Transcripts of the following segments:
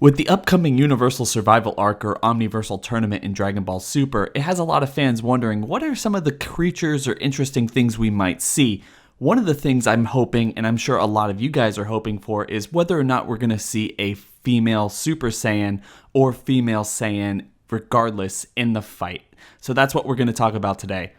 With the upcoming Universal Survival Arc or Omniversal Tournament in Dragon Ball Super, it has a lot of fans wondering what are some of the creatures or interesting things we might see. One of the things I'm hoping, and I'm sure a lot of you guys are hoping for, is whether or not we're going to see a female Super Saiyan or female Saiyan regardless in the fight. So that's what we're going to talk about today.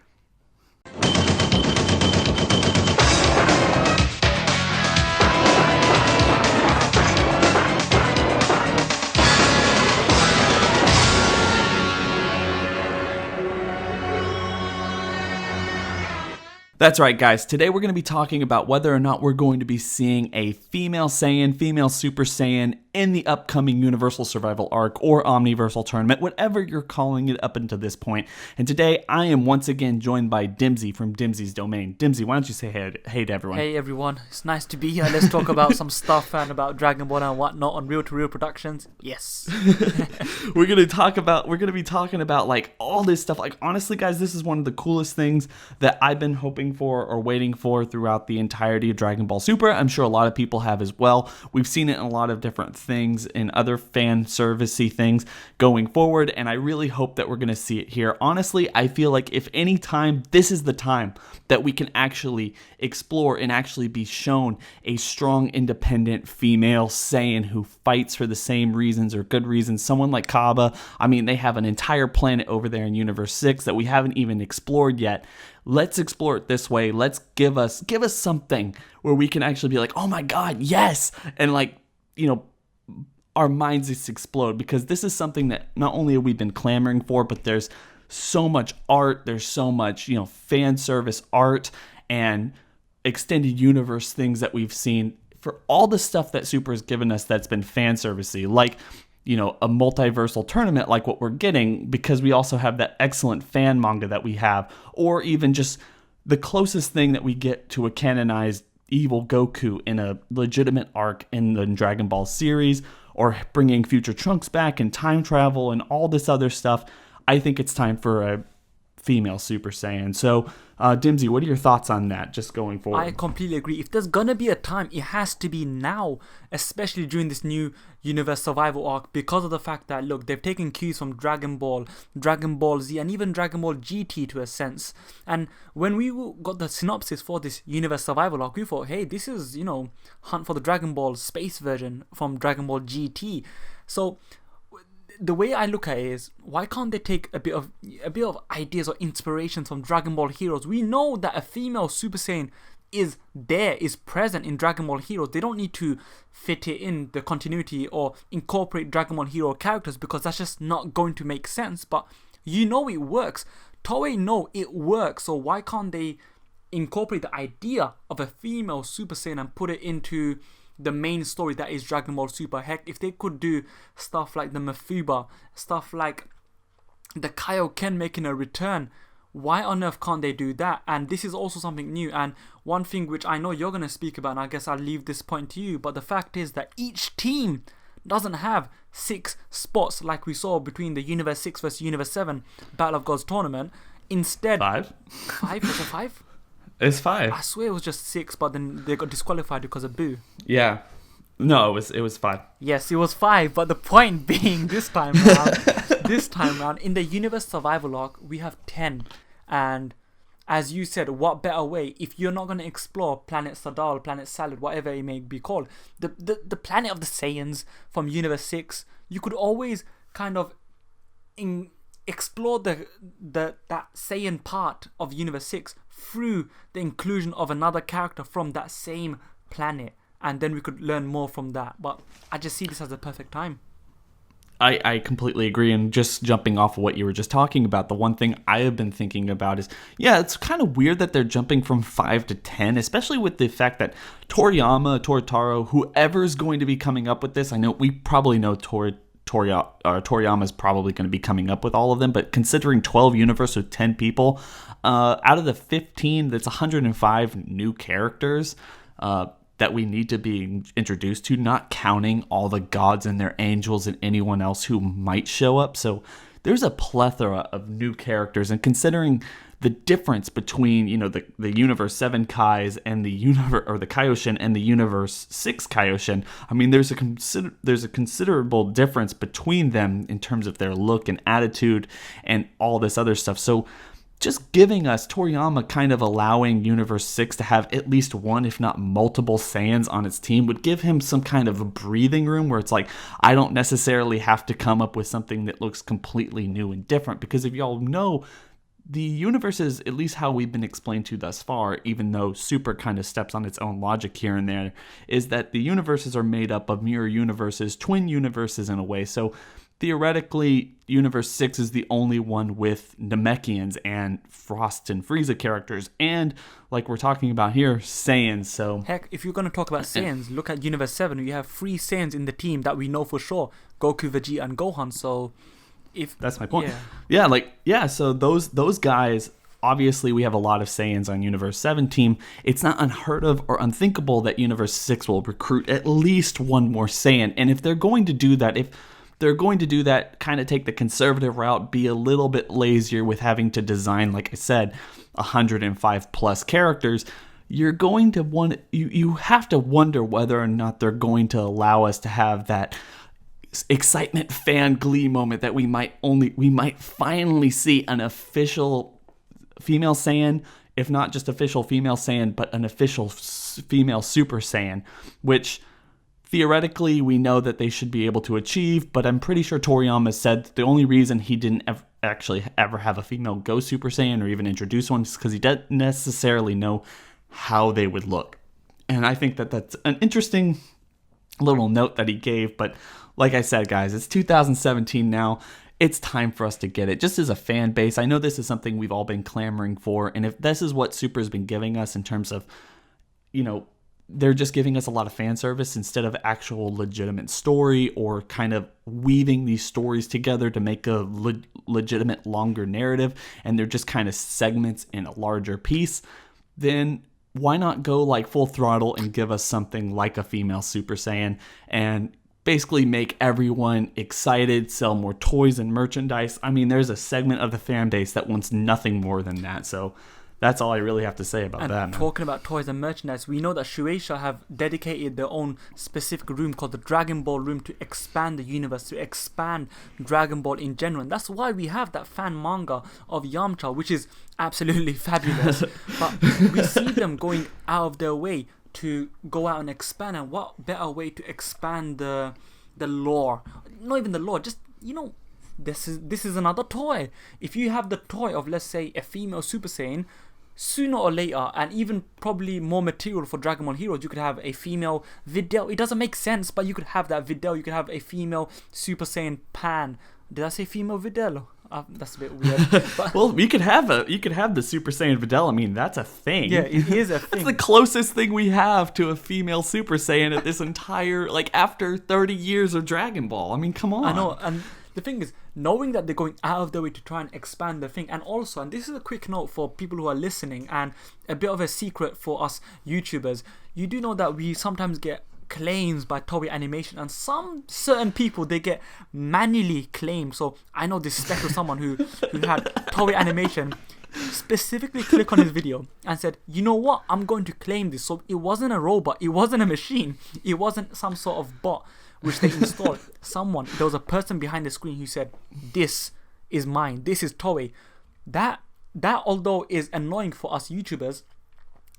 That's right, guys. Today we're going to be talking about whether or not we're going to be seeing a female Saiyan, female Super Saiyan in the upcoming Universal Survival Arc or Omniversal Tournament, whatever you're calling it up until this point. And today I am once again joined by Dimzy from Dimzy's Domain. Dimzy, why don't you say hey to everyone? Hey everyone, it's nice to be here. Let's talk about some stuff and about Dragon Ball and whatnot on Real to Real Productions. Yes. We're gonna be talking about like all this stuff. Like honestly, guys, this is one of the coolest things that I've been hoping for or waiting for throughout the entirety of Dragon Ball Super. I'm sure a lot of people have as well. We've seen it in a lot of different things and other fan servicey things going forward, and I really hope that we're going to see it here. Honestly, I feel like if any time, this is the time that we can actually explore and actually be shown a strong, independent female Saiyan who fights for the same reasons or good reasons. Someone like Kaba, I mean, they have an entire planet over there in Universe 6 that we haven't even explored yet. Let's explore it this way. Let's give us something where we can actually be like, oh my God, yes! And like, you know, our minds just explode, because this is something that not only have we been clamoring for, but there's so much art, there's so much, you know, fan service art and extended universe things that we've seen for all the stuff that Super has given us that's been fan servicey, like, you know, a multiversal tournament like what we're getting, because we also have that excellent fan manga that we have, or even just the closest thing that we get to a canonized evil Goku in a legitimate arc in the Dragon Ball series, or bringing future Trunks back and time travel and all this other stuff. I think it's time for a female Super Saiyan. So, Dimzy, what are your thoughts on that, just going forward? I completely agree. If there's gonna be a time, it has to be now, especially during this new Universe Survival Arc, because of the fact that, look, they've taken cues from Dragon Ball, Dragon Ball Z, and even Dragon Ball GT to a sense. And when we got the synopsis for this Universe Survival Arc, we thought, hey, this is, you know, Hunt for the Dragon Ball space version from Dragon Ball GT. So the way I look at it is, why can't they take a bit of ideas or inspirations from Dragon Ball Heroes? We know that a female Super Saiyan is present in Dragon Ball Heroes. They don't need to fit it in the continuity or incorporate Dragon Ball Hero characters, because that's just not going to make sense. But you know it works. Toei know it works, so why can't they incorporate the idea of a female Super Saiyan and put it into the main story that is Dragon Ball Super? Heck, if they could do stuff like the Mafuba, stuff like the Kaioken making a return, why on earth can't they do that? And this is also something new, and one thing which I know you're going to speak about, and I guess I'll leave this point to you, but the fact is that each team doesn't have 6 spots like we saw between the Universe 6 versus Universe 7 Battle of Gods tournament. Instead, 5? 5? Was it 5? It's 5. I swear it was just 6, but then they got disqualified because of Boo. Yeah. No, it was 5. Yes, it was 5, but the point being this time round, in the Universe Survival Arc, we have 10. And as you said, what better way, if you're not going to explore Planet Sadal, Planet Salad, whatever it may be called, the planet of the Saiyans from Universe 6, you could always kind of explore that Saiyan part of Universe 6 through the inclusion of another character from that same planet, and then we could learn more from that. But I just see this as the perfect time. I completely agree, and just jumping off of what you were just talking about, the one thing I have been thinking about is, yeah, it's kind of weird that they're jumping from 5 to 10, especially with the fact that Toriyama, whoever's going to be coming up with this, I know we probably know Toriyama's probably going to be coming up with all of them, but considering 12 universe with 10 people, out of the 15, that's 105 new characters that we need to be introduced to, not counting all the gods and their angels and anyone else who might show up. So there's a plethora of new characters, and considering the difference between, you know, the Universe 7 Kais and the universe, or the Kaioshin and the Universe 6 Kaioshin, I mean, there's a considerable difference between them in terms of their look and attitude and all this other stuff. So just giving us Toriyama kind of allowing Universe 6 to have at least one, if not multiple Saiyans on its team would give him some kind of a breathing room where it's like, I don't necessarily have to come up with something that looks completely new and different. Because if y'all know, the universe is, at least how we've been explained to thus far, even though Super kind of steps on its own logic here and there, is that the universes are made up of mirror universes, twin universes in a way. So theoretically, Universe 6 is the only one with Namekians and Frost and Frieza characters, and like we're talking about here, Saiyans. So heck, if you're going to talk about Saiyans, look at Universe 7. You have 3 Saiyans in the team that we know for sure: Goku, Vegeta, and Gohan. So if that's my point. Yeah, so those guys, obviously we have a lot of Saiyans on Universe 7 team. It's not unheard of or unthinkable that Universe 6 will recruit at least one more Saiyan. And if they're going to do that, kind of take the conservative route, be a little bit lazier with having to design, like I said, 105 plus characters, you're going to want, you have to wonder whether or not they're going to allow us to have that excitement fan glee moment that we might finally see an official female Saiyan, if not just official female Saiyan, but an official female Super Saiyan, which theoretically we know that they should be able to achieve. But I'm pretty sure Toriyama said the only reason he didn't actually ever have a female go Super Saiyan or even introduce one is because he didn't necessarily know how they would look. And I think that that's an interesting little note that he gave. But like I said, guys, it's 2017 now. It's time for us to get it. Just as a fan base, I know this is something we've all been clamoring for. And if this is what Super's been giving us in terms of, you know, they're just giving us a lot of fan service instead of actual legitimate story, or kind of weaving these stories together to make a legitimate longer narrative, and they're just kind of segments in a larger piece, then why not go like full throttle and give us something like a female Super Saiyan and basically make everyone excited, sell more toys and merchandise? I mean, there's a segment of the fan base that wants nothing more than that. So that's all I really have to say about that. Talking about toys and merchandise, we know that Shueisha have dedicated their own specific room called the Dragon Ball room to expand the universe, to expand Dragon Ball in general. And that's why we have that fan manga of Yamcha, which is absolutely fabulous. But we see them going out of their way to go out and expand. And what better way to expand the lore? Not even the lore, just, you know, this is another toy. If you have the toy of, let's say, a female Super Saiyan, sooner or later, and even probably more material for Dragon Ball Heroes, you could have a female Videl. It doesn't make sense, but you could have that Videl. You could have a female Super Saiyan Pan. Did I say female Videl? That's a bit weird. But well, you could have the Super Saiyan Videl. I mean, that's a thing. Yeah, it is a thing. That's the closest thing we have to a female Super Saiyan at this entire, like, after 30 years of Dragon Ball. I mean, come on. I know, and the thing is, knowing that they're going out of their way to try and expand the thing, and also, and this is a quick note for people who are listening, and a bit of a secret for us YouTubers, you do know that we sometimes get claims by Toei Animation, and some certain people, they get manually claimed. So I know this special someone who had Toei Animation specifically click on his video and said, you know what, I'm going to claim this. So it wasn't a robot, it wasn't a machine, it wasn't some sort of bot which they installed. There was a person behind the screen who said, this is mine, this is Toei. That although is annoying for us YouTubers,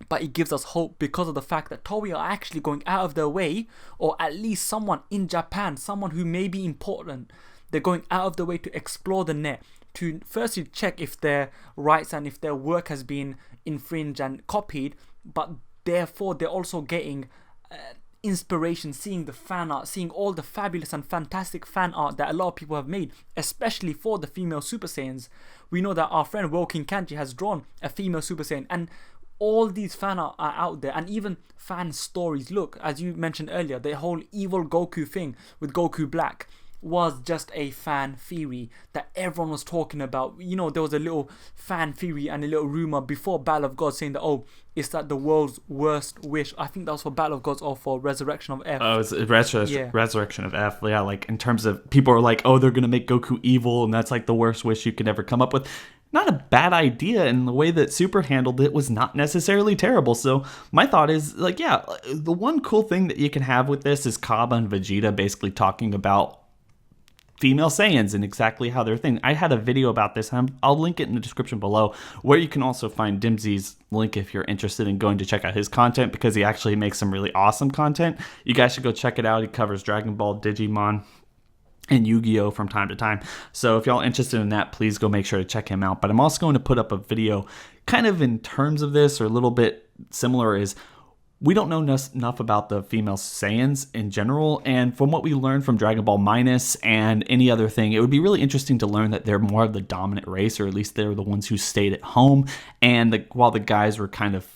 but it gives us hope because of the fact that Toei are actually going out of their way, or at least someone in Japan, someone who may be important, they're going out of their way to explore the net, to firstly check if their rights and if their work has been infringed and copied, but therefore they're also getting inspiration, seeing the fan art, seeing all the fabulous and fantastic fan art that a lot of people have made, especially for the female Super Saiyans. We know that our friend Woking Kanji has drawn a female Super Saiyan, and all these fan art are out there, and even fan stories. Look, as you mentioned earlier, the whole evil Goku thing with Goku Black. was just a fan theory that everyone was talking about. You know, there was a little fan theory and a little rumor before Battle of Gods saying that, oh, it's that the world's worst wish. I think that was for Battle of Gods or for Resurrection of F. Oh, it's Resurrection of F. Yeah, like in terms of people are like, oh, they're gonna make Goku evil, and that's like the worst wish you could ever come up with. Not a bad idea, and the way that Super handled it was not necessarily terrible. So my thought is like, yeah, the one cool thing that you can have with this is Kaba and Vegeta basically talking about female Saiyans and exactly how they're thing. I had a video about this, and I'll link it in the description below, where you can also find Dimzy's link if you're interested in going to check out his content, because he actually makes some really awesome content. You guys should go check it out. He covers Dragon Ball, Digimon, and Yu-Gi-Oh! From time to time. So if y'all are interested in that, please go make sure to check him out. But I'm also going to put up a video kind of in terms of this, or a little bit similar, is we don't know enough about the female Saiyans in general, and from what we learned from Dragon Ball Minus and any other thing, it would be really interesting to learn that they're more of the dominant race, or at least they're the ones who stayed at home, and while the guys were kind of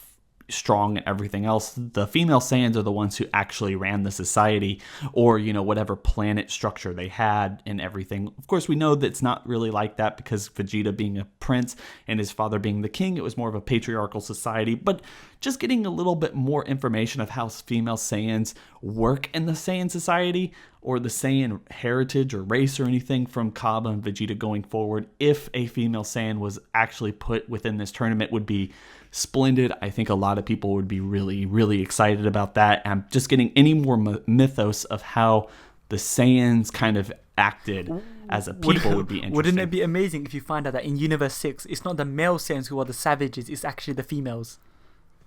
strong and everything else, the female Saiyans are the ones who actually ran the society, or, you know, whatever planet structure they had and everything. Of course, we know that it's not really like that, because Vegeta being a prince and his father being the king, it was more of a patriarchal society. But just getting a little bit more information of how female Saiyans work in the Saiyan society, or the Saiyan heritage or race or anything from Kaba and Vegeta going forward, if a female Saiyan was actually put within this tournament, would be splendid. I think a lot of people would be really, really excited about that. And just getting any more mythos of how the Saiyans kind of acted as a people would be interesting. Wouldn't it be amazing if you find out that in Universe 6, it's not the male Saiyans who are the savages, it's actually the females?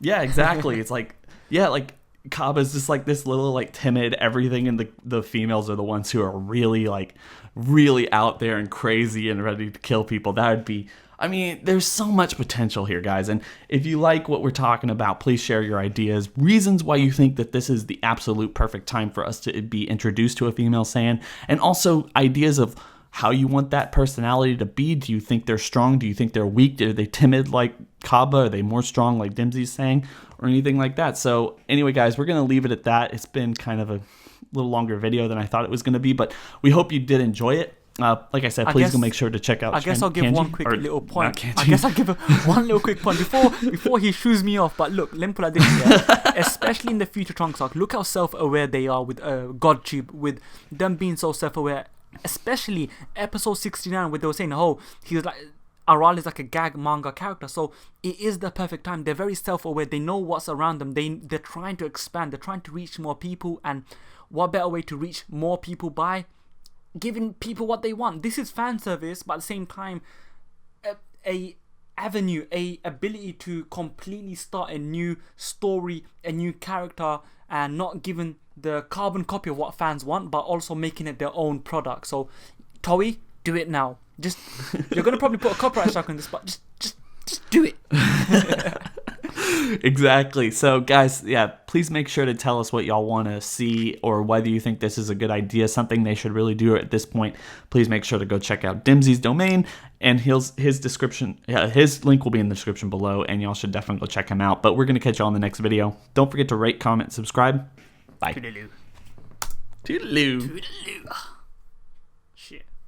Yeah, exactly. It's like, yeah, like Kaba's just like this little like timid everything, and the females are the ones who are really like really out there and crazy and ready to kill people. That would be, I mean, there's so much potential here, guys. And if you like what we're talking about, please share your ideas, reasons why you think that this is the absolute perfect time for us to be introduced to a female Saiyan, and also ideas of how you want that personality to be. Do you think they're strong? Do you think they're weak? Are they timid like Kaba? Are they more strong like Dimzy's saying? Or anything like that. So anyway, guys, we're going to leave it at that. It's been kind of a little longer video than I thought it was going to be, but we hope you did enjoy it. Like I said, please go make sure to check out. I guess I'll give one quick little point. I guess I'll give one little quick point before he shoos me off. But look, let me put it like this, yeah? Especially in the future Trunks arc, look how self-aware they are with GodTube, with them being so self-aware. Especially episode 69, where they were saying, oh, he's like, Aral is like a gag manga character, so it is the perfect time. They're very self-aware. They know what's around them. They're trying to expand. They're trying to reach more people, and what better way to reach more people by giving people what they want? This is fan service, but at the same time, a avenue, a ability to completely start a new story, a new character, and not giving the carbon copy of what fans want, but also making it their own product. So, Toei, do it now. Just, you're gonna probably put a copyright strike on this, but just do it. Exactly. So guys, yeah, please make sure to tell us what y'all want to see, or whether you think this is a good idea, something they should really do at this point. Please make sure to go check out Dimzy's domain, and his description. Yeah, his link will be in the description below, and y'all should definitely go check him out. But we're gonna catch y'all in the next video. Don't forget to rate, comment, subscribe. Bye. Toodaloo. Toodaloo. Toodaloo.